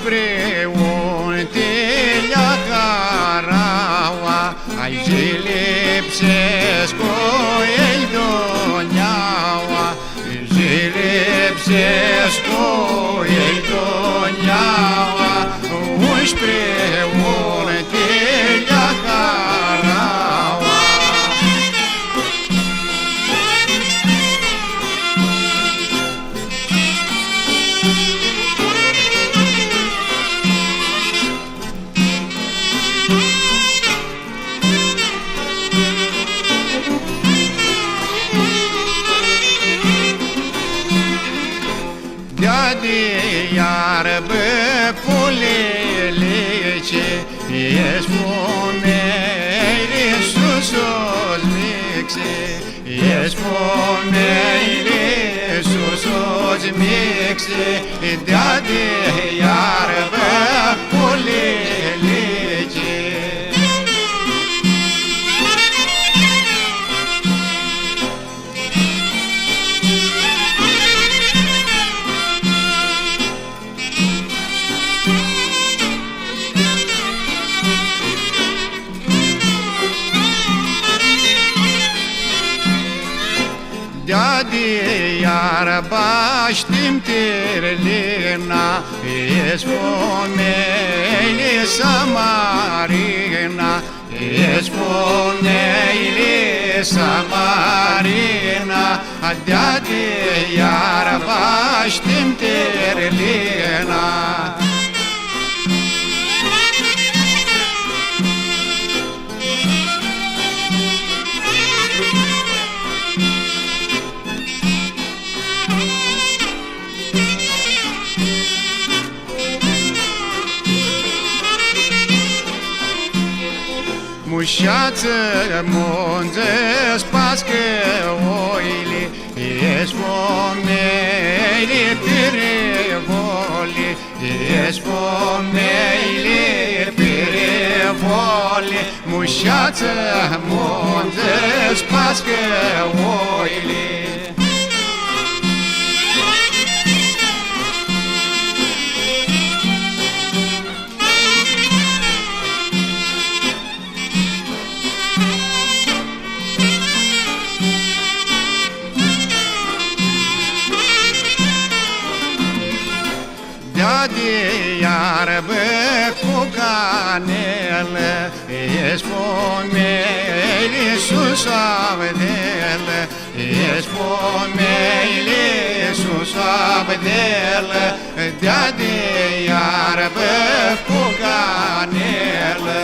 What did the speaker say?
spre untilea Caraua, ai lipsesc el doneaua, lipsesc el doneaua, spre untilea Caraua. De iarbă culilice, ești pomeile sus-os mixe, ești pomeile sus-os mixe, de iarbă culilice. De iarba știm tirlina, ești pomeile Samarina, ești pomeile Samarina, de iarba știm tirlina. Mușață munță spască oile, ești pomeile pirevole, ești pomeile pirevole. Mușață munță spască oile. De iarbă cu canelă, ești pomeile sus-avdelă, ești pomeile sus-avdelă, de iarbă cu canelă.